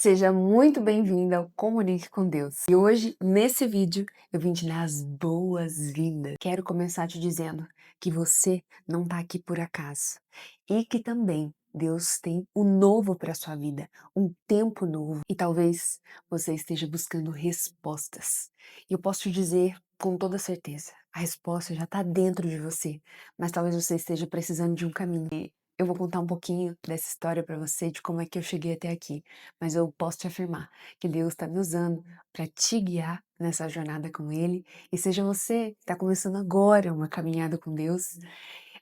Seja muito bem-vinda ao Comunique com Deus. E hoje, nesse vídeo, eu vim te dar as boas-vindas. Quero começar te dizendo que você não está aqui por acaso e que também Deus tem o novo para sua vida, um tempo novo. E talvez você esteja buscando respostas. E eu posso te dizer com toda certeza, a resposta já está dentro de você, mas talvez você esteja precisando de um caminho. E eu vou contar um pouquinho dessa história para você, de como é que eu cheguei até aqui. Mas eu posso te afirmar que Deus está me usando para te guiar nessa jornada com Ele. E seja você que está começando agora uma caminhada com Deus,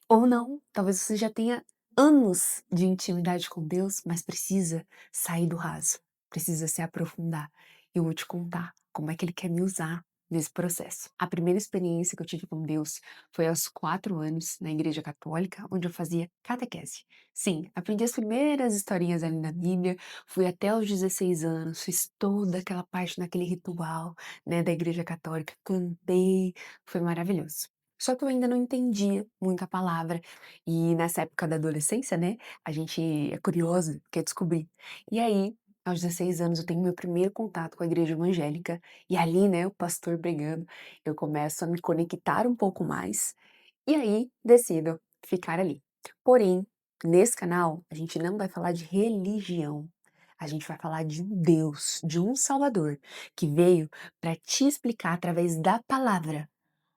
ou não, talvez você já tenha anos de intimidade com Deus, mas precisa sair do raso, precisa se aprofundar. Eu vou te contar como é que Ele quer me usar nesse processo. A primeira experiência que eu tive com Deus foi aos 4 anos na igreja católica, onde eu fazia catequese. Sim, aprendi as primeiras historinhas ali na Bíblia, fui até os 16 anos, fiz toda aquela parte naquele ritual, né, da igreja católica, cantei, foi maravilhoso. Só que eu ainda não entendia muito a palavra, e nessa época da adolescência, né, a gente é curiosa, quer descobrir. E aí, aos 16 anos, eu tenho meu primeiro contato com a igreja evangélica, e ali, né, o pastor pregando, eu começo a me conectar um pouco mais, e aí decido ficar ali. Porém, nesse canal, a gente não vai falar de religião, a gente vai falar de um Deus, de um Salvador, que veio para te explicar através da palavra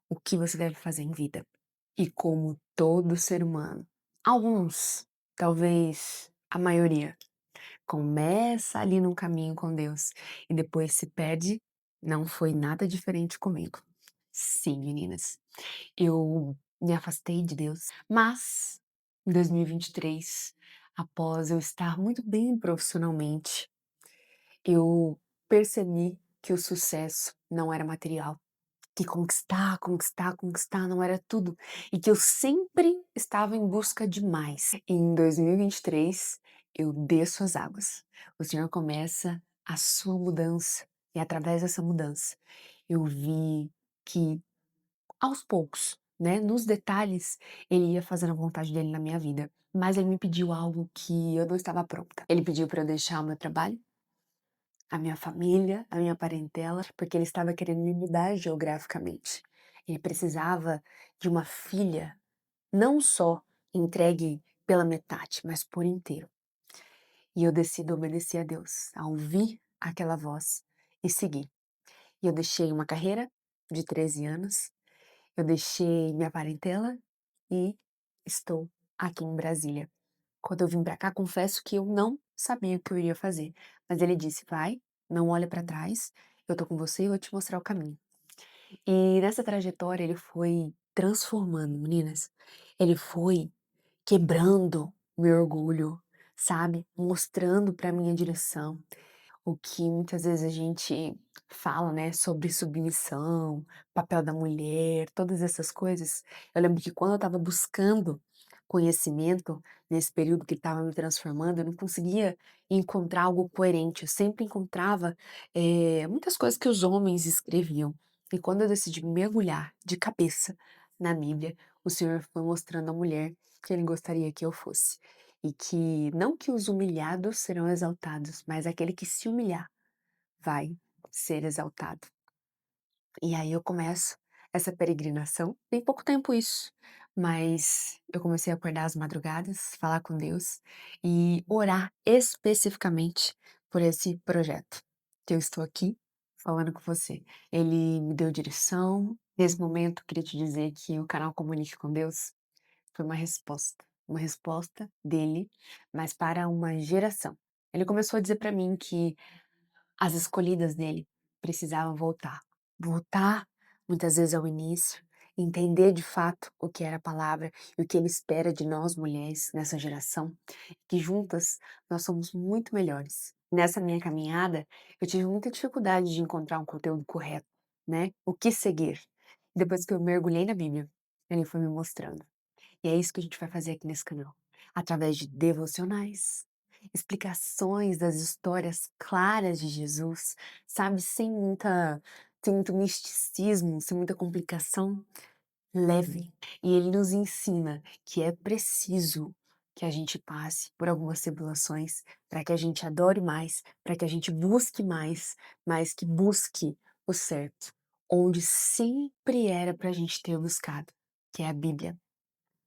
o que você deve fazer em vida. E como todo ser humano, alguns, talvez a maioria, começa ali num caminho com Deus e depois se perde, não foi nada diferente comigo. Sim, meninas, eu me afastei de Deus, mas em 2023, após eu estar muito bem profissionalmente, eu percebi que o sucesso não era material. Que conquistar, conquistar, conquistar não era tudo, e que eu sempre estava em busca de mais. Em 2023, eu desço as águas. O Senhor começa a sua mudança, e através dessa mudança, eu vi que aos poucos, né, nos detalhes, ele ia fazendo a vontade dele na minha vida. Mas ele me pediu algo que eu não estava pronta. Ele pediu para eu deixar o meu trabalho, a minha família, a minha parentela, porque ele estava querendo me mudar geograficamente. Ele precisava de uma filha, não só entregue pela metade, mas por inteiro. E eu decido obedecer a Deus, a ouvir aquela voz e seguir. E eu deixei uma carreira de 13 anos, eu deixei minha parentela e estou aqui em Brasília. Quando eu vim pra cá, confesso que eu não sabia o que eu iria fazer, mas ele disse: "Vai, não olha pra trás, eu tô com você e eu vou te mostrar o caminho". E nessa trajetória ele foi transformando, meninas. Ele foi quebrando meu orgulho, sabe, mostrando pra mim a direção. O que muitas vezes a gente fala, né, sobre submissão, papel da mulher, todas essas coisas. Eu lembro que quando eu estava buscando conhecimento, nesse período que estava me transformando, eu não conseguia encontrar algo coerente. Eu sempre encontrava muitas coisas que os homens escreviam. E quando eu decidi mergulhar de cabeça na Bíblia, o Senhor foi mostrando a mulher que Ele gostaria que eu fosse. E que não que os humilhados serão exaltados, mas aquele que se humilhar vai ser exaltado. E aí eu começo essa peregrinação, tem pouco tempo isso, mas eu comecei a acordar às madrugadas, falar com Deus e orar especificamente por esse projeto, que eu estou aqui falando com você. Ele me deu direção. Nesse momento, queria te dizer que o canal Comunique com Deus foi uma resposta dele, mas para uma geração. Ele começou a dizer para mim que as escolhidas dele precisavam voltar. Voltar, muitas vezes, ao início, entender de fato o que era a palavra e o que ele espera de nós mulheres nessa geração, que juntas nós somos muito melhores. Nessa minha caminhada, eu tive muita dificuldade de encontrar um conteúdo correto, né? O que seguir. Depois que eu mergulhei na Bíblia, ele foi me mostrando. E é isso que a gente vai fazer aqui nesse canal, através de devocionais, explicações das histórias claras de Jesus, sabe, sem muito misticismo, sem muita complicação, leve. E ele nos ensina que é preciso que a gente passe por algumas tribulações, para que a gente adore mais, para que a gente busque mais, mas que busque o certo, onde sempre era para a gente ter buscado, que é a Bíblia.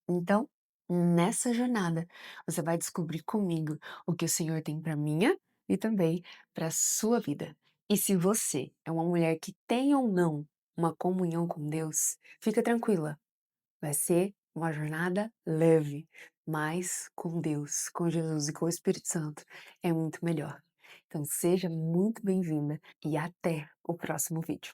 Então, nessa jornada, você vai descobrir comigo o que o Senhor tem para minha e também para sua vida. E se você é uma mulher que tem ou não uma comunhão com Deus, fica tranquila, vai ser uma jornada leve, mas com Deus, com Jesus e com o Espírito Santo é muito melhor. Então seja muito bem-vinda e até o próximo vídeo.